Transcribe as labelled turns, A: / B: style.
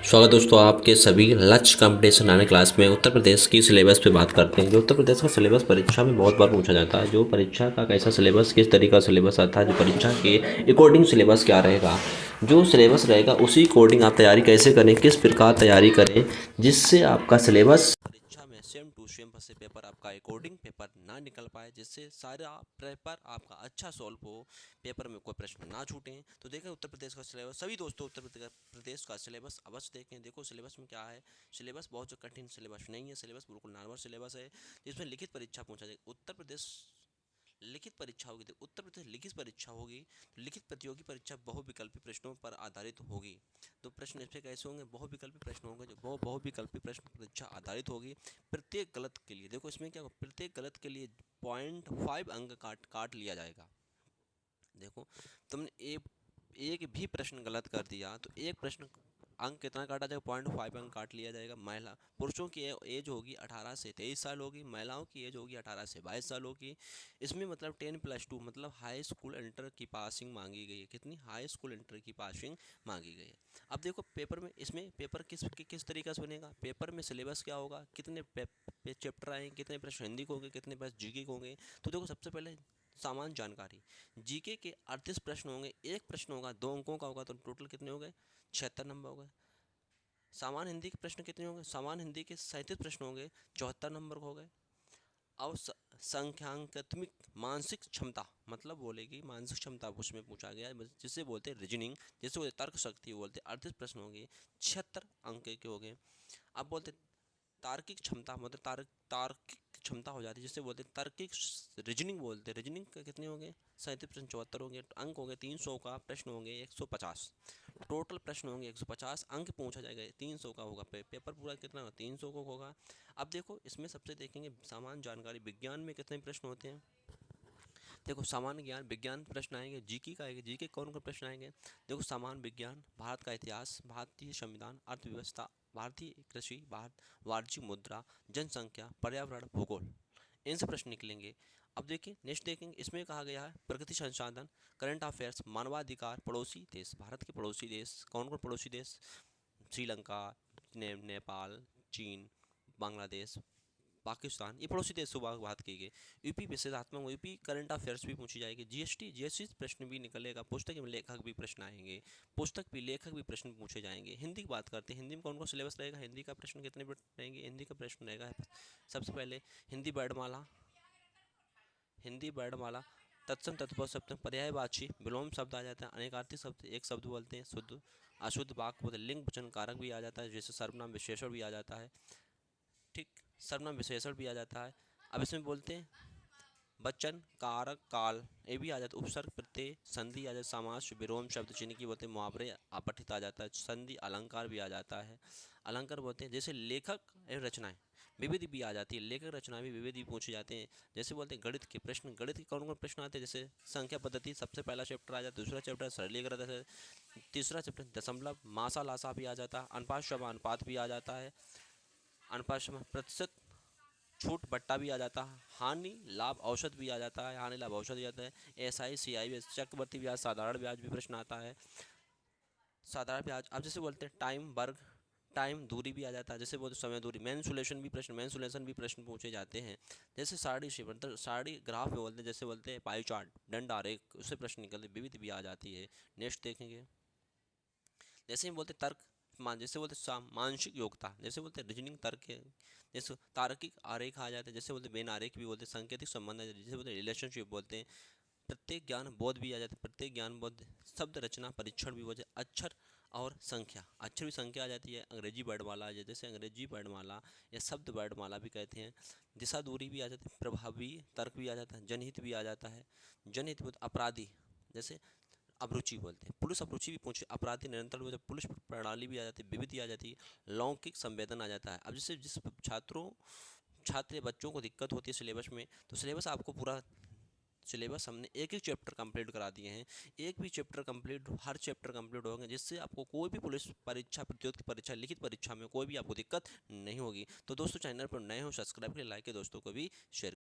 A: स्वागत दोस्तों आपके सभी लक्ष्य कंपटीशन आने क्लास में उत्तर प्रदेश की सिलेबस पे बात करते हैं। जो उत्तर प्रदेश का सिलेबस परीक्षा में बहुत बार पूछा जाता है, जो परीक्षा का कैसा सिलेबस, किस तरीके का सिलेबस आता है, जो परीक्षा के अकॉर्डिंग सिलेबस क्या रहेगा, जो सिलेबस रहेगा उसी अकॉर्डिंग आप तैयारी कैसे करें, किस प्रकार तैयारी करें जिससे आपका सिलेबस परीक्षा में सेम टू सेम से पेपर आपका अकॉर्डिंग पेपर ना निकल पाए, जिससे सारा पेपर आपका अच्छा सॉल्व हो, पेपर में कोई प्रश्न ना छूटे। तो देखें उत्तर प्रदेश का सिलेबस, सभी दोस्तों उत्तर प्रदेश का सिलेबस अवश्य देखें। देखो सिलेबस में क्या है, सिलेबस बहुत जो कठिन सिलेबस नहीं है, सिलेबस बिल्कुल नॉर्मल सिलेबस है जिसमें लिखित परीक्षा पूछा जाए। उत्तर प्रदेश लिखित परीक्षा होगी, तो उत्तर प्रदेश लिखित परीक्षा होगी, तो लिखित प्रतियोगी परीक्षा बहुविकल्पी प्रश्नों पर आधारित होगी। तो प्रश्न इस पे कैसे होंगे, बहुविकल्पी प्रश्न होंगे, जो बहुविकल्पी प्रश्न परीक्षा आधारित होगी। प्रत्येक गलत के लिए देखो इसमें क्या होगा, प्रत्येक गलत के लिए 0.5 अंक काट काट लिया जाएगा। देखो तुमने एक भी प्रश्न गलत कर दिया तो एक प्रश्न अंक कितना काटा जाएगा, 0.5 अंक काट लिया जाएगा। महिला पुरुषों की एज होगी 18 से 23 साल होगी, महिलाओं की एज होगी 18 से 22 साल होगी। इसमें मतलब 10+2 मतलब हाई स्कूल इंटर की पासिंग मांगी गई है। कितनी, हाई स्कूल इंटर की पासिंग मांगी गई है। अब देखो पेपर में, इसमें पेपर किस तरीके से बनेगा, पेपर में सिलेबस क्या होगा, कितने चैप्टर आएंगे, कितने प्रश्न हिंदी के होंगे, कितने प्रश्न जीके के होंगे। तो देखो सबसे पहले सामान्य जानकारी, जीके के 38 प्रश्न होंगे, एक प्रश्न होगा 2 अंकों का होगा, तो टोटल कितने हो गए, 76 नंबर हो गए। सामान्य हिंदी के प्रश्न कितने होंगे, सामान्य हिंदी के 37 प्रश्न होंगे, 74 नंबर हो गए। अब संख्यांकत्मिक मानसिक क्षमता मतलब बोलेगी मानसिक क्षमता उसमें पूछा गया है, जिसे बोलते हैं रीजनिंग, जिसे बोलते तर्क शक्ति बोलते हैं। 38 प्रश्न होंगे, 76 अंक के हो गए। अब बोलते तार्किक क्षमता मतलब तार्किक क्षमता हो जाती है, जिससे बोलते हैं तार्किक रीजनिंग बोलते हैं। रीजनिंग का कितने होंगे, 37 प्रश्न 74 होंगे, अंक होंगे 300 का, प्रश्न होंगे 150, टोटल प्रश्न होंगे 150, अंक पूछा जाएगा 300 का होगा। पेपर पूरा कितना होगा, 300 को होगा। अब देखो इसमें सबसे देखेंगे सामान्य जानकारी, विज्ञान में कितने प्रश्न होते हैं। देखो सामान्य ज्ञान विज्ञान प्रश्न आएंगे, जीके का आएंगे, जीके कौन कौन प्रश्न आएंगे। देखो सामान्य विज्ञान, भारत का इतिहास, भारतीय संविधान, अर्थव्यवस्था, भारतीय कृषि, भारत वार्षिक मुद्रा, जनसंख्या, पर्यावरण, भूगोल, इनसे प्रश्न निकलेंगे। अब देखिए नेक्स्ट देखेंगे, इसमें कहा गया है प्रगति संसाधन, करंट अफेयर्स, मानवाधिकार, पड़ोसी देश, भारत के पड़ोसी देश कौन कौन, पड़ोसी देश श्रीलंका, नेपाल, चीन, बांग्लादेश, पाकिस्तान, ये पड़ोसी देशों की बात की गई। यूपी विशेषात्मक, यूपी करंट अफेयर्स भी पूछी जाएगी। जीएसटी प्रश्न भी निकलेगा, पुस्तक में लेखक भी प्रश्न आएंगे, पुस्तक भी लेखक भी प्रश्न पूछे जाएंगे। हिंदी की बात करते हैं, हिंदी में कौन कौन सिलेबस रहेगा, हिंदी का प्रश्न कितने रहेंगे, हिंदी का प्रश्न रहेगा सबसे पहले हिंदी वर्णमाला, हिंदी वर्णमाला, तत्सम तत्पुरुष शब्द, पर्यायवाची, विलोम शब्द आ जाता है, अनेकार्थी शब्द एक शब्द बोलते हैं, शुद्ध अशुद्ध वाक्य बोलते, लिंग वचन कारक भी आ जाता है, जैसे सर्वनाम विशेषण भी आ जाता है। ठीक, सर्वनाम विशेषण भी आ जाता है। अब इसमें बोलते हैं वचन कारक काल, ये भी आ जाता है, उपसर्ग प्रत्यय संधि आ जाता है, समास विलोम शब्द चिन्ह की बोलते हैं, मुहावरे अपठित आ जाता है, संधि अलंकार भी आ जाता है। अलंकार बोलते हैं जैसे लेखक एवं रचनाएं, विविध भी आ जाती है, लेखक रचना भी विविध भी पूछे जाते हैं। जैसे बोलते हैं गणित के प्रश्न, गणित के कौन कौन प्रश्न आते हैं, जैसे संख्या पद्धति सबसे पहला चैप्टर आ जाता है, दूसरा चैप्टर सरलीकृत है, तीसरा चैप्टर दशमलव मासा लासा भी आ जाता है, अनुपात शमा अनुपात भी आ जाता है, अनुपात शमा प्रतिशत छूट बट्टा भी आ जाता है, हानि लाभ औसत भी आ जाता है, हानि लाभ औसत भी आता है, एसआई सीआई ब्याज, चक्रवर्ती ब्याज, साधारण ब्याज भी प्रश्न आता है, साधारण ब्याज। अब जैसे बोलते हैं टाइम वर्ग, टाइम दूरी भी आ जाता है, जैसे बोलते समय दूरी, मैंसुलेशन भी प्रश्न, मैंसुलेशन भी प्रश्न पूछे जाते हैं। जैसे सारणी से मतलब सारणी ग्राफ में बोलते हैं, जैसे बोलते हैं पाई चार्ट, दंड आरेख, उससे प्रश्न निकलते, विविध भी आ जाती है। नेक्स्ट देखेंगे, जैसे हम बोलते तर्क, मान जैसे बोलते मानसिक योग्यता, जैसे बोलते रीजनिंग तर्क है, जैसे तार्किक आरेख आ जाते हैं, जैसे बोलते बेन आरेख भी बोलते हैं, सांकेतिक संबंध है, जैसे बोलते रिलेशनशिप बोलते हैं, प्रत्येक ज्ञान बोध भी आ जाते हैं, प्रत्येक ज्ञान बोध, शब्द रचना परीक्षण भी बोलते हैं, अक्षर और संख्या, अक्षर भी संख्या आ जाती है, अंग्रेजी वर्णमाला जैसे अंग्रेजी वर्णमाला या शब्द वर्णमाला भी कहते हैं, दिशा दूरी भी आ जाती है, प्रभावी तर्क भी आ जाता है, जनहित भी आ जाता है, जनहित अपराधी, जैसे अभिरुचि बोलते हैं, पुलिस अभिरुचि भी पूछे, अपराधी निरंतर बोलते हैं, पुलिस प्रणाली भी आ जाती है, विविधि आ जाती है, लौकिक संवेदन आ जाता है। अब जैसे जिस छात्र या बच्चों को दिक्कत होती है सिलेबस में, तो सिलेबस आपको पूरा सिलेबस हमने एक एक चैप्टर कंप्लीट करा दिए हैं, एक भी चैप्टर कंप्लीट, हर चैप्टर कंप्लीट होंगे, जिससे आपको कोई भी पुलिस परीक्षा, प्रतियोगिता परीक्षा, लिखित परीक्षा में कोई भी आपको दिक्कत नहीं होगी। तो दोस्तों चैनल पर नए हो सब्सक्राइब करें, लाइक के दोस्तों को भी शेयर